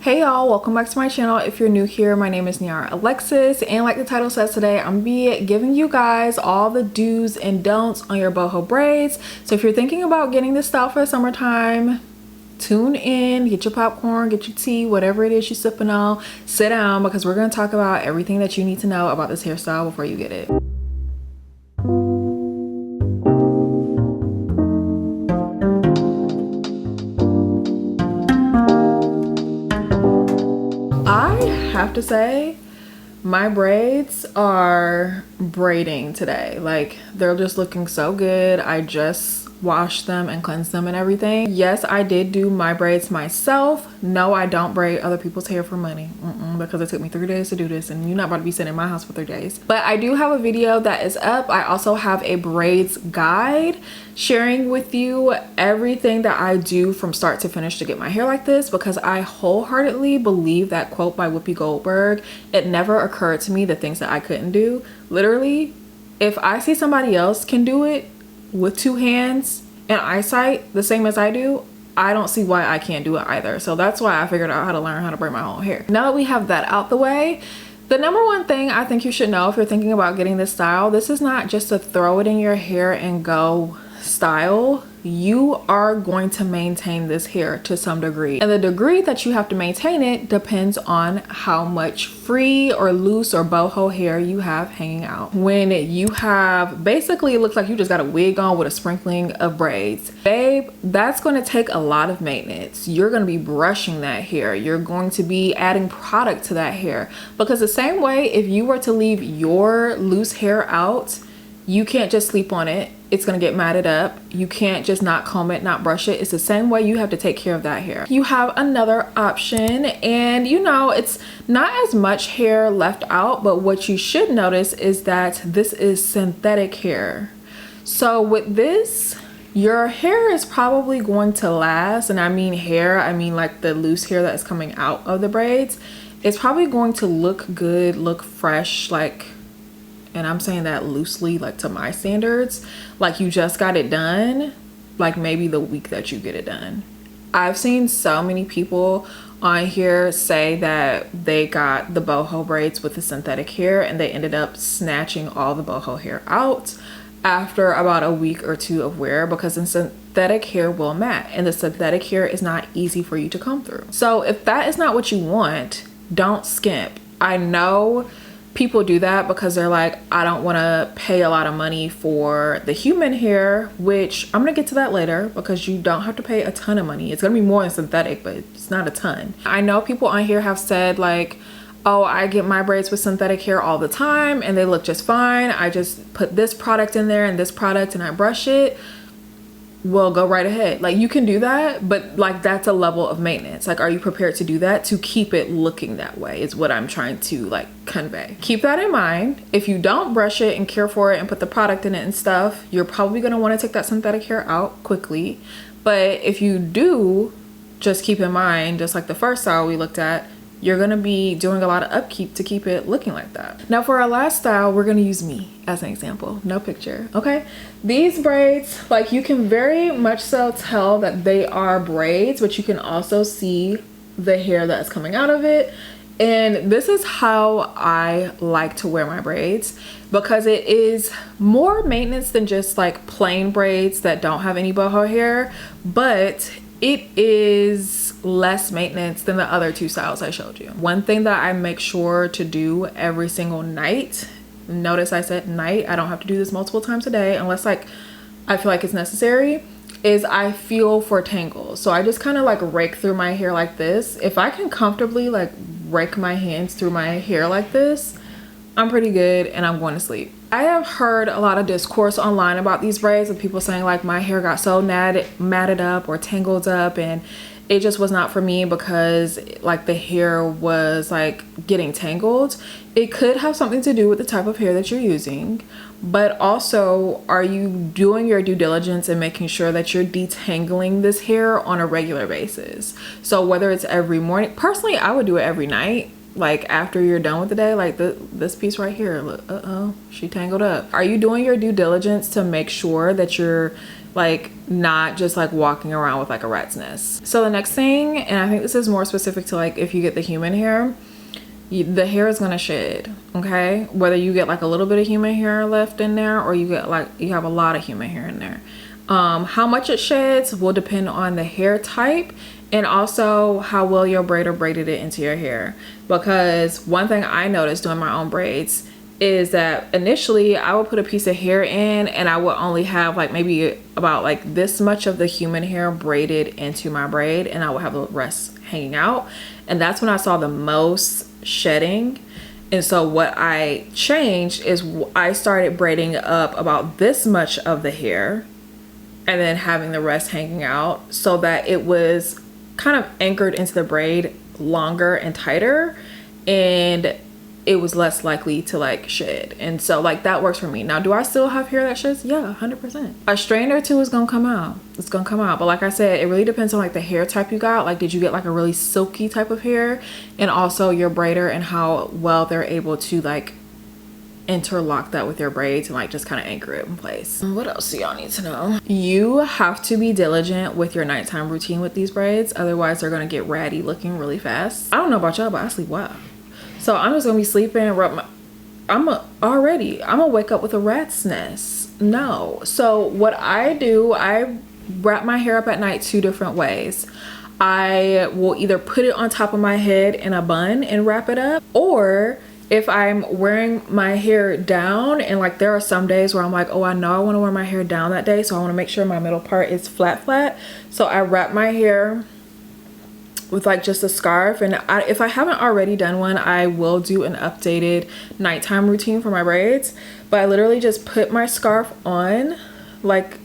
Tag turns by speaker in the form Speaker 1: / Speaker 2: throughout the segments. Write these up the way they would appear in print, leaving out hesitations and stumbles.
Speaker 1: Hey y'all, welcome back to my channel. If you're new here, my name is Niara Alexis, and like the title says, today I'm gonna be giving you guys all the do's and don'ts on your boho braids. So if you're thinking about getting this style for the summertime, tune in, get your popcorn, get your tea, whatever it is you're sipping on, sit down, because we're gonna talk about everything that you need to know about this hairstyle before you get it. I have to say, my braids are braiding today. Like, they're just looking so good. I just washed them and cleansed them and everything. Yes, I did do my braids myself. No, I don't braid other people's hair for money because it took me 3 days to do this, and you're not about to be sitting in my house for 3 days. But I do have a video that is up. I also have a braids guide sharing with you everything that I do from start to finish to get my hair like this, because I wholeheartedly believe that quote by Whoopi Goldberg. It never occurred to me the things that I couldn't do. Literally, if I see somebody else can do it with 2 hands and eyesight the same as I do, I don't see why I can't do it either. So that's why I figured out how to learn how to braid my own hair. Now that we have that out the way, the number one thing I think you should know if you're thinking about getting this style, this is not just a throw it in your hair and go style. You are going to maintain this hair to some degree, and the degree that you have to maintain it depends on how much free or loose or boho hair you have hanging out. When you have, basically it looks like you just got a wig on with a sprinkling of braids, babe, that's going to take a lot of maintenance. You're going to be brushing that hair, you're going to be adding product to that hair, because the same way if you were to leave your loose hair out, you can't just sleep on it. It's gonna get matted up. You can't just not comb it, not brush it. It's the same way you have to take care of that hair. You have another option, and you know, it's not as much hair left out, but what you should notice is that this is synthetic hair. So with this, your hair is probably going to last, and I mean hair, I mean like the loose hair that's coming out of the braids. It's probably going to look good, look fresh, like, and I'm saying that loosely, like to my standards, like you just got it done, like maybe the week that you get it done. I've seen so many people on here say that they got the boho braids with the synthetic hair and they ended up snatching all the boho hair out after about a week or 2 of wear, because the synthetic hair will mat, and the synthetic hair is not easy for you to comb through. So if that is not what you want, don't skimp. I know people do that because they're like, I don't want to pay a lot of money for the human hair, which I'm gonna get to that later, because you don't have to pay a ton of money. It's gonna be more than synthetic, but it's not a ton. I know people on here have said like, oh, I get my braids with synthetic hair all the time and they look just fine. I just put this product in there and this product and I brush it. Well, go right ahead. Like, you can do that, but like that's a level of maintenance. Like, are you prepared to do that to keep it looking that way is what I'm trying to like convey. Keep that in mind. If you don't brush it and care for it and put the product in it and stuff, you're probably going to want to take that synthetic hair out quickly. But if you do, just keep in mind, just like the first style we looked at, you're going to be doing a lot of upkeep to keep it looking like that. Now for our last style, we're going to use me as an example. No picture, okay? These braids, like, you can very much so tell that they are braids, but you can also see the hair that's coming out of it. And this is how I like to wear my braids, because it is more maintenance than just like plain braids that don't have any boho hair, but it is less maintenance than the other 2 styles I showed you. One thing that I make sure to do every single night, notice I said night, I don't have to do this multiple times a day unless like I feel like it's necessary, is I feel for tangles. So I just kind of like rake through my hair like this. If I can comfortably like rake my hands through my hair like this, I'm pretty good and I'm going to sleep. I have heard a lot of discourse online about these braids, with people saying like my hair got so matted up or tangled up, and it just was not for me because like the hair was like getting tangled. It could have something to do with the type of hair that you're using, but also, are you doing your due diligence and making sure that you're detangling this hair on a regular basis? So whether it's every morning, personally I would do it every night, like after you're done with the day. Like this piece right here, look, she tangled up. Are you doing your due diligence to make sure that you're like not just like walking around with like a rat's nest. So the next thing, and I think this is more specific to like if you get the human hair, the hair is gonna shed, okay? Whether you get like a little bit of human hair left in there or you get like you have a lot of human hair in there. How much it sheds will depend on the hair type and also how well your braider braided it into your hair. Because one thing I noticed doing my own braids is that initially I would put a piece of hair in and I would only have like maybe about like this much of the human hair braided into my braid, and I would have the rest hanging out. And that's when I saw the most shedding. And so what I changed is I started braiding up about this much of the hair and then having the rest hanging out, so that it was kind of anchored into the braid longer and tighter, and it was less likely to like shed. And so like that works for me. Now, do I still have hair that sheds? Yeah, 100%. A strand or two is gonna come out. It's gonna come out. But like I said, it really depends on like the hair type you got. Like, did you get like a really silky type of hair? And also your braider and how well they're able to like interlock that with your braids and like just kind of anchor it in place. What else do y'all need to know? You have to be diligent with your nighttime routine with these braids, otherwise they're gonna get ratty looking really fast. I don't know about y'all, but I sleep well. So I'm just gonna be sleeping and I'm gonna wake up with a rat's nest. No. So what I do, I wrap my hair up at night 2 different ways. I will either put it on top of my head in a bun and wrap it up, or if I'm wearing my hair down, and like there are some days where I'm like, oh, I know I want to wear my hair down that day, so I want to make sure my middle part is flat. So I wrap my hair with like just a scarf, and if I haven't already done one, I will do an updated nighttime routine for my braids. But I literally just put my scarf on, like,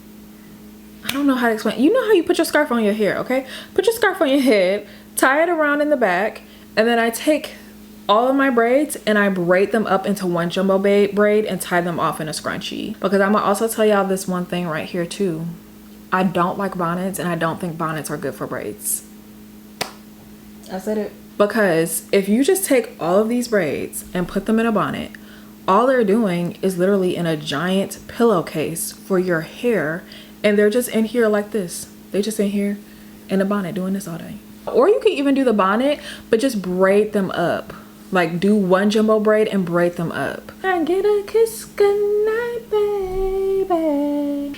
Speaker 1: I don't know how to explain. You know how you put your scarf on your hair, okay? Put your scarf on your head, tie it around in the back, and then I take all of my braids and I braid them up into one jumbo braid and tie them off in a scrunchie. Because I'm gonna also tell y'all this one thing right here too. I don't like bonnets, and I don't think bonnets are good for braids. I said it. Because if you just take all of these braids and put them in a bonnet, all they're doing is literally in a giant pillowcase for your hair, and they're just in here like this. They just in here in a bonnet doing this all day. Or you can even do the bonnet but just braid them up. Like do one jumbo braid and braid them up. I get a kiss goodnight, baby.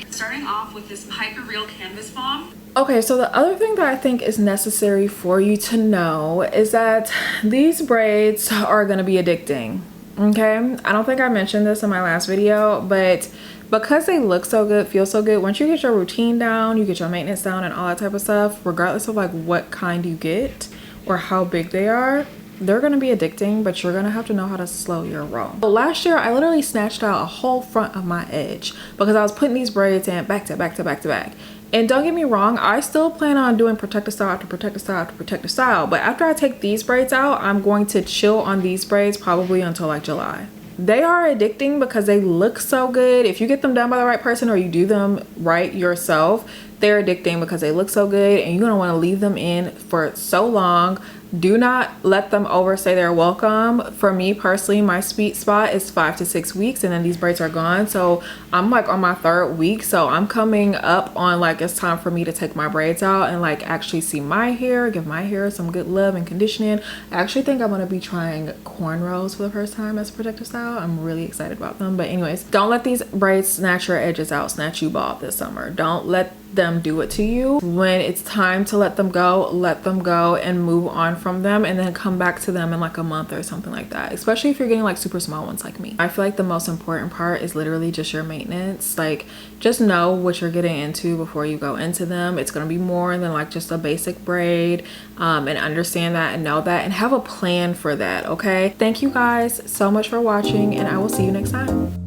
Speaker 2: Starting off with this hyper real canvas bomb.
Speaker 1: Okay, so the other thing that I think is necessary for you to know is that these braids are gonna be addicting, okay? I don't think I mentioned this in my last video, but because they look so good, feel so good, once you get your routine down, you get your maintenance down and all that type of stuff, regardless of like what kind you get or how big they are, they're gonna be addicting, but you're gonna have to know how to slow your roll. But last year, I literally snatched out a whole front of my edge because I was putting these braids in back to back to back to back. And don't get me wrong, I still plan on doing protective style after protective style after protective style, but after I take these braids out, I'm going to chill on these braids probably until like July. They are addicting because they look so good. If you get them done by the right person or you do them right yourself, they're addicting because they look so good, and you're gonna want to leave them in for so long. Do not let them overstay their welcome. For me personally, my sweet spot is 5 to 6 weeks, and then these braids are gone. So I'm like on my 3rd week, so I'm coming up on like it's time for me to take my braids out and like actually see my hair, give my hair some good love and conditioning. I actually think I'm gonna be trying cornrows for the first time as a protective style. I'm really excited about them. But anyways, don't let these braids snatch your edges out, snatch you bald this summer. Don't let them do it to you. When it's time to let them go and move on from them, and then come back to them in like a month or something like that, especially if you're getting like super small ones like me. I feel like the most important part is literally just your maintenance. Like, just know what you're getting into before you go into them. It's going to be more than like just a basic braid, and understand that and know that and have a plan for that. Okay, thank you guys so much for watching, and I will see you next time.